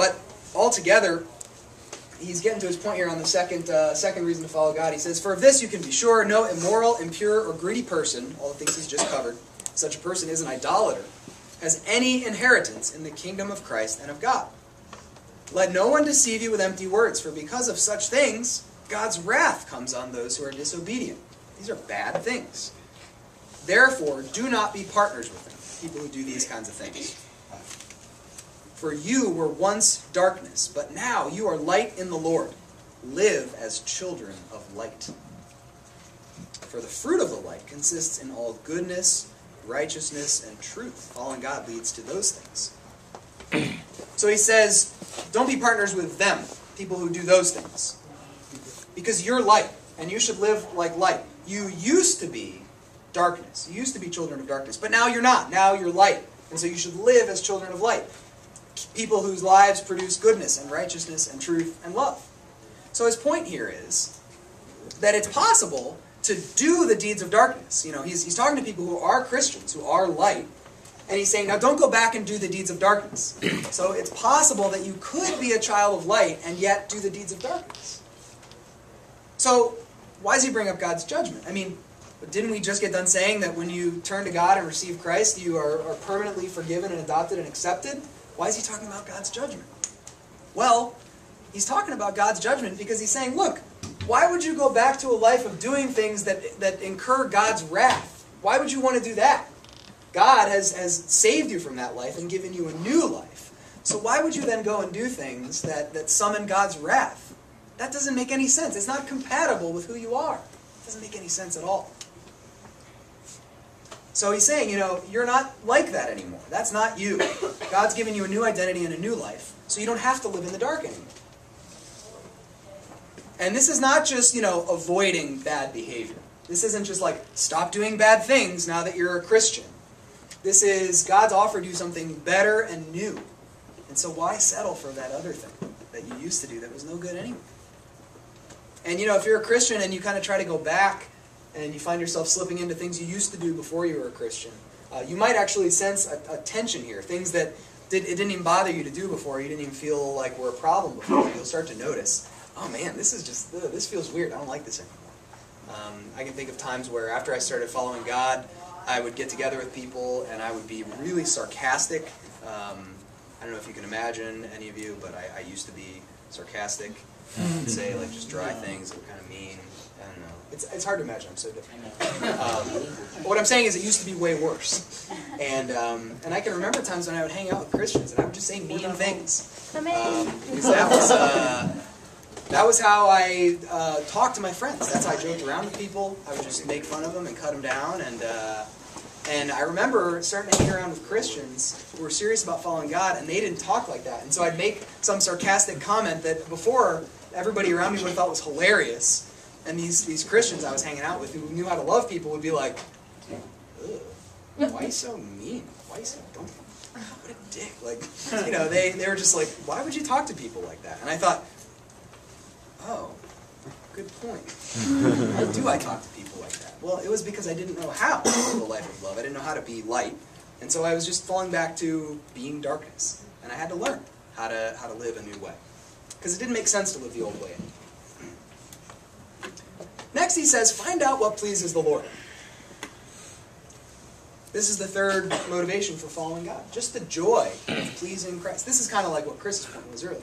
But altogether, he's getting to his point here on the second reason to follow God. He says, "For of this you can be sure, no immoral, impure, or greedy person," all the things he's just covered, "such a person is an idolater, has any inheritance in the kingdom of Christ and of God. Let no one deceive you with empty words, for because of such things, God's wrath comes on those who are disobedient." These are bad things. "Therefore, do not be partners with them," people who do these kinds of things. "For you were once darkness, but now you are light in the Lord. Live as children of light. For the fruit of the light consists in all goodness, righteousness, and truth." Following God leads to those things. So he says, don't be partners with them, people who do those things. Because you're light, and you should live like light. You used to be darkness. You used to be children of darkness, but now you're not. Now you're light. And so you should live as children of light. People whose lives produce goodness and righteousness and truth and love. So his point here is that it's possible to do the deeds of darkness. You know, he's talking to people who are Christians, who are light, and he's saying, now don't go back and do the deeds of darkness. So it's possible that you could be a child of light and yet do the deeds of darkness. So why does he bring up God's judgment? I mean, didn't we just get done saying that when you turn to God and receive Christ, you are permanently forgiven and adopted and accepted? Why is he talking about God's judgment? Well, he's talking about God's judgment because he's saying, look, why would you go back to a life of doing things that incur God's wrath? Why would you want to do that? God has saved you from that life and given you a new life. So why would you then go and do things that summon God's wrath? That doesn't make any sense. It's not compatible with who you are. It doesn't make any sense at all. So he's saying, you're not like that anymore. That's not you. God's given you a new identity and a new life, so you don't have to live in the dark anymore. And this is not just, avoiding bad behavior. This isn't just like, stop doing bad things now that you're a Christian. This is, God's offered you something better and new. And so why settle for that other thing that you used to do that was no good anyway? And if you're a Christian and you kind of try to go back and you find yourself slipping into things you used to do before you were a Christian, you might actually sense a tension here. Things that it didn't even bother you to do before, you didn't even feel like were a problem before. You'll start to notice, oh man, this feels weird. I don't like this anymore. I can think of times where after I started following God, I would get together with people and I would be really sarcastic. I don't know if you can imagine, any of you, but I used to be sarcastic. I'd say just dry things that were kind of mean. I don't know. It's hard to imagine. I'm so different. What I'm saying is it used to be way worse. And I can remember times when I would hang out with Christians and I would just say mean things. Because that was how I talked to my friends. That's how I joked around with people. I would just make fun of them and cut them down. And I remember starting to hang around with Christians who were serious about following God, and they didn't talk like that. And so I'd make some sarcastic comment that before everybody around me would have thought was hilarious. And these Christians I was hanging out with who knew how to love people would be like, ugh, why are you so mean? Why are you so dumb? What a dick. They were just like, why would you talk to people like that? And I thought, oh, good point. Why do I talk to people like that? Well, it was because I didn't know how to live a life of love. I didn't know how to be light. And so I was just falling back to being darkness. And I had to learn how to live a new way. Because it didn't make sense to live the old way anymore. Next he says, find out what pleases the Lord. This is the third motivation for following God. Just the joy of pleasing Christ. This is kind of like what Chris's point was earlier.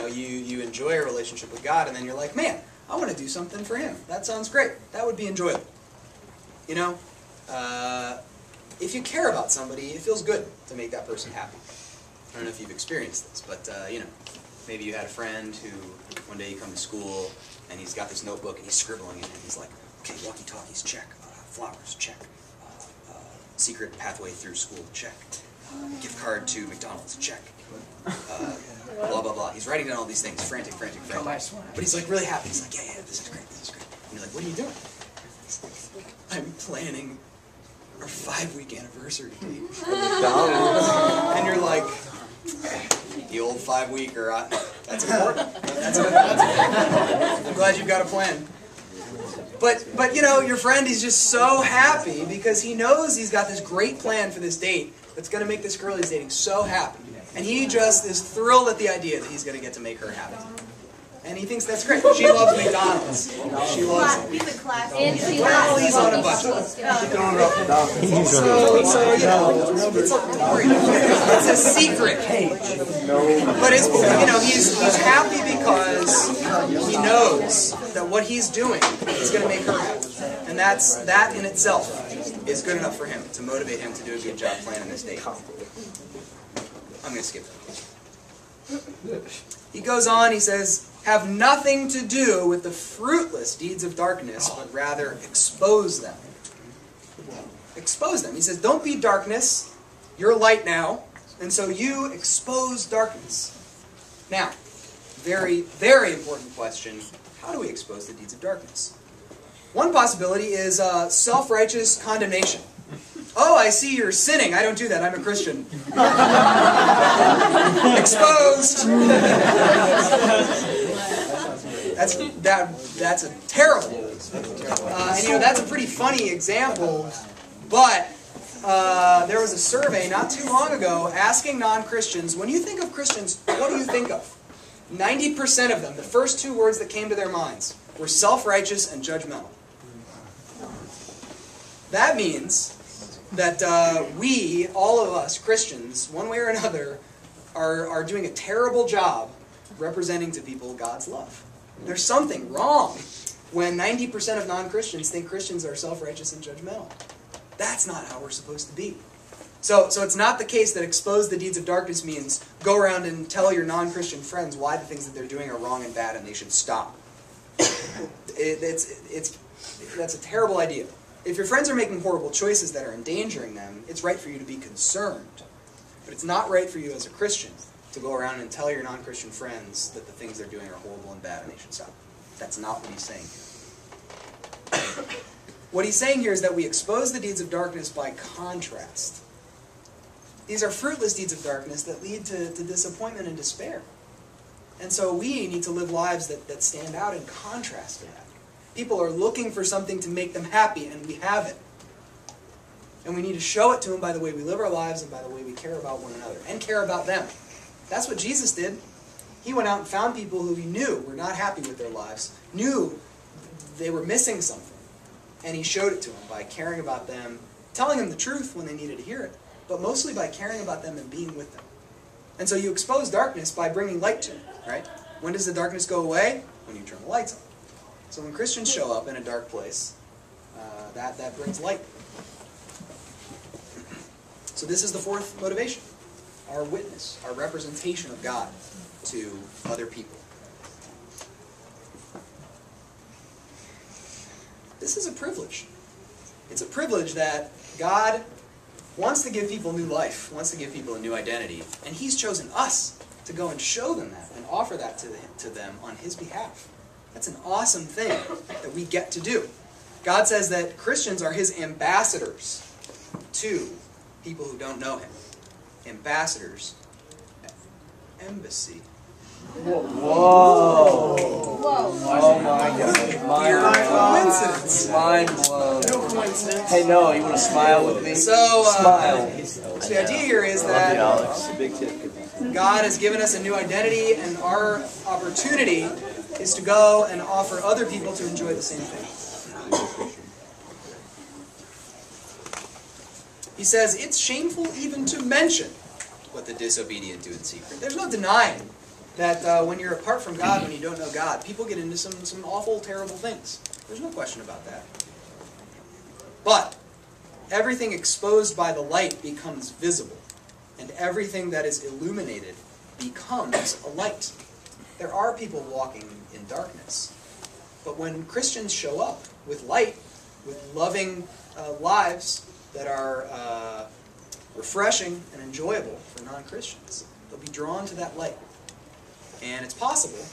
You enjoy a relationship with God, and then you're like, man, I want to do something for Him. That sounds great. That would be enjoyable. If you care about somebody, it feels good to make that person happy. I don't know if you've experienced this, but, maybe you had a friend who, one day you come to school, and he's got this notebook, and he's scribbling in it, and he's like, okay, walkie-talkies, check. Flowers, check. Secret pathway through school, check. Gift card to McDonald's, check. Blah, blah, blah. He's writing down all these things, frantic. But he's really happy. He's like, yeah, this is great. And you're like, what are you doing? He's like, I'm planning our 5-week anniversary date. And you're like, the old 5-week, or that's important. That's important. I'm glad you've got a plan. But your friend, he's just so happy because he knows he's got this great plan for this date that's going to make this girl he's dating so happy. And he just is thrilled at the idea that he's going to get to make her happy. And he thinks that's great. She loves McDonald's. She loves it. He's a class. Well, he's on a budget. It's a secret page. But it's, he's happy because he knows that what he's doing is going to make her happy. And that in itself is good enough for him to motivate him to do a good job planning this date. I'm going to skip that. He goes on, he says, have nothing to do with the fruitless deeds of darkness, but rather expose them. Expose them. He says, don't be darkness, you're light now, and so you expose darkness. Now, very, very important question, how do we expose the deeds of darkness? One possibility is self-righteous condemnation. Oh, I see you're sinning. I don't do that. I'm a Christian. Exposed. That's a terrible. And that's a pretty funny example. But there was a survey not too long ago asking non-Christians, when you think of Christians, what do you think of? 90% of them, the first two words that came to their minds were self-righteous and judgmental. That means that we, all of us Christians, one way or another, are doing a terrible job representing to people God's love. There's something wrong when 90% of non-Christians think Christians are self-righteous and judgmental. That's not how we're supposed to be. So it's not the case that expose the deeds of darkness means go around and tell your non-Christian friends why the things that they're doing are wrong and bad and they should stop. That's a terrible idea. If your friends are making horrible choices that are endangering them, it's right for you to be concerned. But it's not right for you as a Christian to go around and tell your non-Christian friends that the things they're doing are horrible and bad and they should stop. That's not what he's saying here. What he's saying here is that we expose the deeds of darkness by contrast. These are fruitless deeds of darkness that lead to disappointment and despair. And so we need to live lives that stand out in contrast to that. People are looking for something to make them happy, and we have it. And we need to show it to them by the way we live our lives and by the way we care about one another and care about them. That's what Jesus did. He went out and found people who he knew were not happy with their lives, knew they were missing something. And he showed it to them by caring about them, telling them the truth when they needed to hear it, but mostly by caring about them and being with them. And so you expose darkness by bringing light to it, right? When does the darkness go away? When you turn the lights on. So when Christians show up in a dark place, that brings light. So this is the fourth motivation. Our witness, our representation of God to other people. This is a privilege. It's a privilege that God wants to give people new life, wants to give people a new identity, and He's chosen us to go and show them that and offer that to them on His behalf. That's an awesome thing that we get to do. God says that Christians are His ambassadors to people who don't know Him. Ambassadors. Embassy. Whoa. Whoa. Oh my God. Coincidence. Mind blown. No coincidence. Hey, Noah, you want to smile with me? So, Smile. So the idea here is that God has given us a new identity, and our opportunity is to go and offer other people to enjoy the same thing. He says, it's shameful even to mention what the disobedient do in secret. There's no denying that when you're apart from God, when you don't know God, people get into some awful, terrible things. There's no question about that. But everything exposed by the light becomes visible, and everything that is illuminated becomes a light. There are people walking in darkness. But when Christians show up with light, with loving lives that are refreshing and enjoyable for non-Christians, they'll be drawn to that light. And it's possible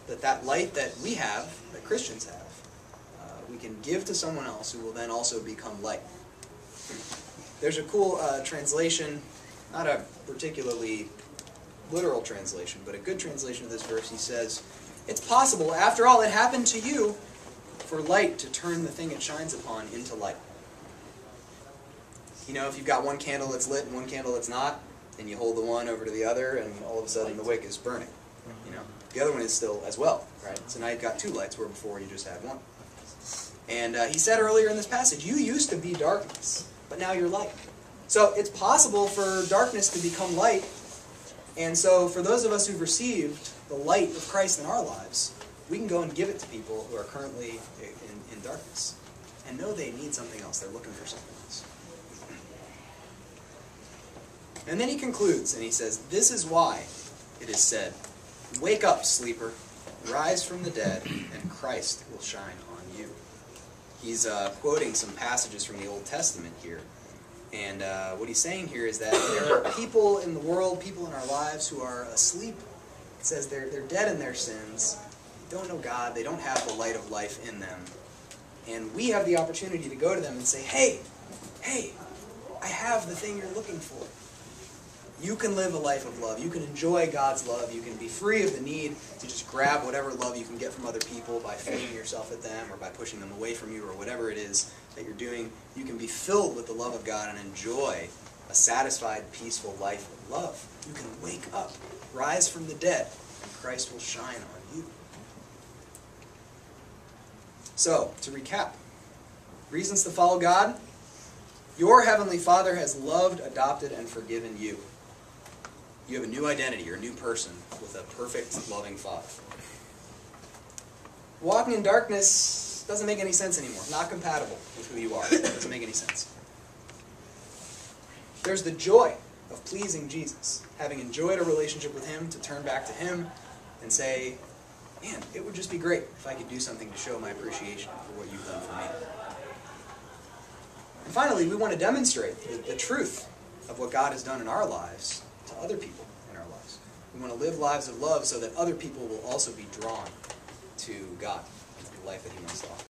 that that light that we have, that Christians have, we can give to someone else who will then also become light. There's a cool translation, not a particularly literal translation, but a good translation of this verse. He says, it's possible, after all, it happened to you, for light to turn the thing it shines upon into light. You know, if you've got one candle that's lit and one candle that's not, and you hold the one over to the other, and all of a sudden the wick is burning. You know, the other one is still as well, right? So now you've got two lights where before you just had one. And he said earlier in this passage, you used to be darkness, but now you're light. So it's possible for darkness to become light. And so for those of us who've received the light of Christ in our lives, we can go and give it to people who are currently in darkness and know they need something else. They're looking for something else. And then he concludes and he says, this is why it is said, wake up, sleeper, rise from the dead, and Christ will shine on you. He's quoting some passages from the Old Testament here. And what he's saying here is that there are people in the world, people in our lives who are asleep. It says they're dead in their sins. They don't know God. They don't have the light of life in them. And we have the opportunity to go to them and say, hey, I have the thing you're looking for. You can live a life of love. You can enjoy God's love. You can be free of the need to just grab whatever love you can get from other people by flinging yourself at them or by pushing them away from you or whatever it is that you're doing. You can be filled with the love of God and enjoy a satisfied, peaceful life of love. You can wake up, rise from the dead, and Christ will shine on you. So, to recap, reasons to follow God. Your Heavenly Father has loved, adopted, and forgiven you. You have a new identity. You're a new person with a perfect, loving Father. Walking in darkness doesn't make any sense anymore. Not compatible with who you are. It doesn't make any sense. There's the joy of pleasing Jesus. Having enjoyed a relationship with Him, to turn back to Him and say, man, it would just be great if I could do something to show my appreciation for what you've done for me. And finally, we want to demonstrate the truth of what God has done in our lives to other people in our lives. We want to live lives of love so that other people will also be drawn to God and to the life that He wants to offer.